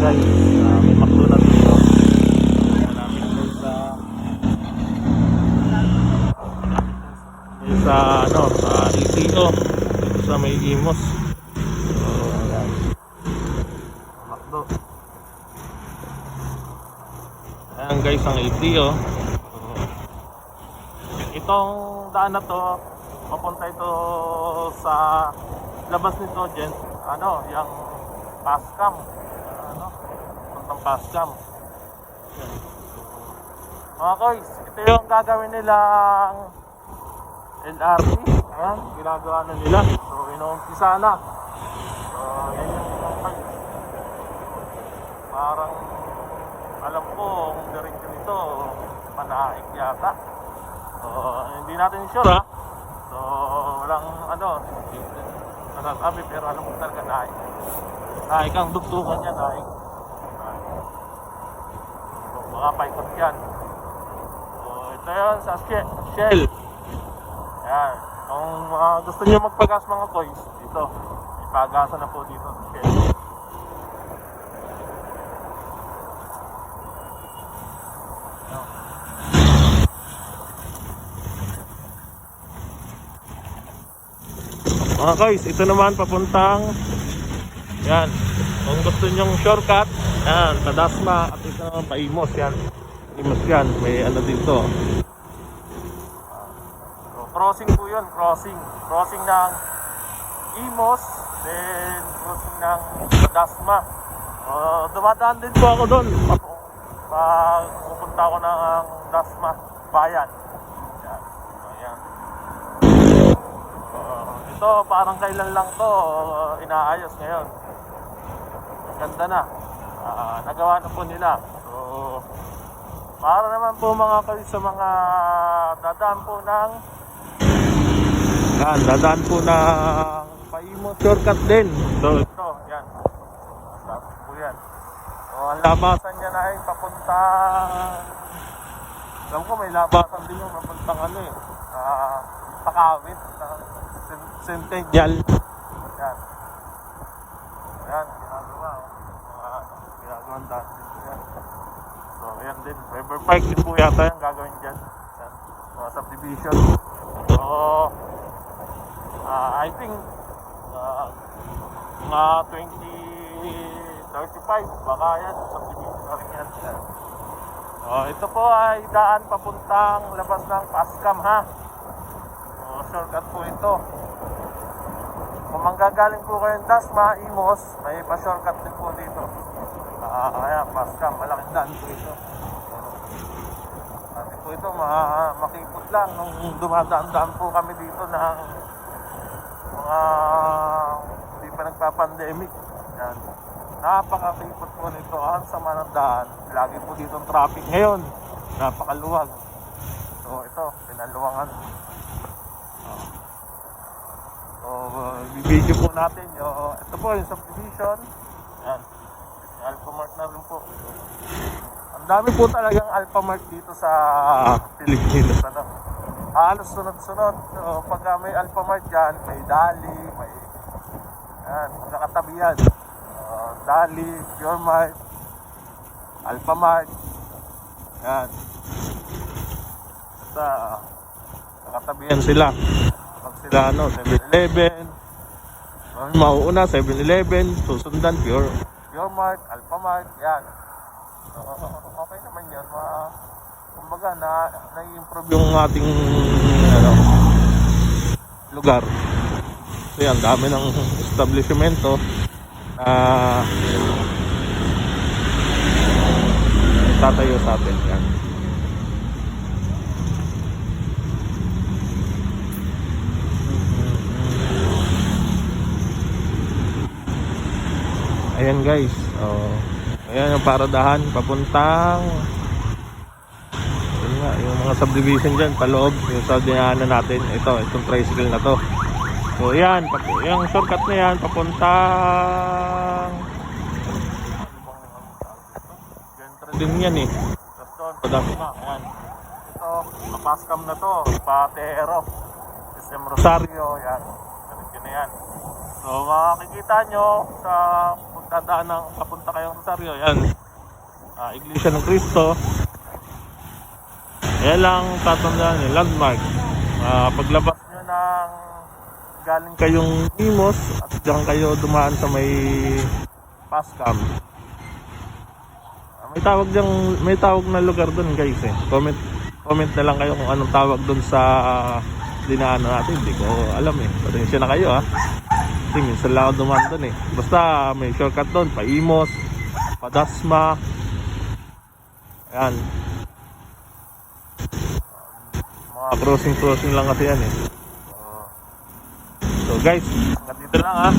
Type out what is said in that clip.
guys, may McDonald's dito. Malapit doon sa ano, ETO dito sa may Imos. So ayan, McDo. Ayan guys ang ETO. Itong daan na to, papunta ito sa labas nito dyan, ano, yung Pascam, ano, puntang Pascam. Mga guys, ito yung gagawin nilang LRT. Ayan, ginagawa na nila. So, inuumpisa na. So, yan yung guys. Parang, alam ko, kung direksyon nito, Panaik yata. So, hindi natin sure ha. So, walang ano, nasasabi, pero alam ko talaga Naik. Naik ang dugtungan niya, Naik. So, mga paikot yan. So, ito yun sa Shell. Ayan. Kung gusto nyo magpagas mga boys, dito. May pagasan na po dito sa Shell. Mga guys, ito naman papuntang yan, kung gusto nyong shortcut yan, sa Dasma. At ito naman pa Imos yan. Imos yan, may ano dito. So, crossing po yun, crossing ng Imos, then crossing ng Dasma. Dumadaan din po ako doon pag pupunta ako ng Dasma Bayan. Yan. So, yan. Ito parang kailan lang to inaayos ngayon. Ganda na. Nagawa na po nila. So para naman po mga kayo sa mga dadaan po ng Paimos shortcut din. So ito, yan. Tapos po yan. So ang labasan niya na ay papunta, alam ko may labasan din yung papuntang ano eh, Pakawit, Centennial. Yan. Yan, ginagawa. Ginagawang daan dito yan. So, ayan din. River Park din po yata yung gagawin dyan. Yan. Mga subdivision. So, I think mga 2035 baka yan. Subdivision na rin yan. So, ito po ay daan papuntang labas ng Pascam ha. So, shortcut po ito. Kung manggagaling po kayo ng Dasma, Imos, may pa-shortcut din po dito. Ayan, Pascam, malaking daan po ito. Dati po ito, makikot lang nung dumadaan-daan po kami dito ng mga hindi pa nagpa-pandemic. Yan. Napakakipot po nito. Ang sama ng daan. Lagi po dito ang traffic ngayon. Napakaluwag. So ito, pinaluwangan. So, i-video po natin yung, ito po yung subdivision. Yan. Alphamart na rin po. Ang dami po talagang Alphamart dito sa Pilipinas. Ano? Halos sunod-sunod. So, pag may Alphamart yan, may Dali, may yan, magkakatabi yan. Dali, Pure Mart, Alphamart. Yan. Basta, magkakatabi yan sila. Pag sila ano, 7-Eleven, mauuna 7-Eleven, susundan Pure Mart, Alphamart, yan. Okay naman yan. Kumbaga na-improve yung ating ano, lugar. So yan, dami ng establishmento na tatayo sa atin yan. Ayan guys, ayan yung paradahan papuntang yun nga, yung mga subdivision dyan paloob, yung sa dinaanan natin. Itong tricycle na to. So ayan, yung shortcut na yan papuntang gentro din yan eh. Tapos doon, padasma, ayan. Ito, Pascam na to, Patero, SM Rosario, yan. Ganit yun na yan. So makikita nyo sa pagdadaan ng papunta kayong Rosario, yan. Iglesia ng Cristo. Yan lang tatandaan nyo, landmark. Paglabas nyo ng galing kayong Imos at diyan kayo dumaan sa may Pascam. May tawag na lugar doon guys eh. Comment na lang kayo kung anong tawag doon sa dinaanan natin. Hindi ko alam eh. Pasensya na kayo ha. Kasi minsan lang ako dumaan doon eh. Basta may shortcut doon. Pa Imos, pa Dasma. Ayan. Mga crossing lang kasi yan eh. So guys, hanggang dito lang ha.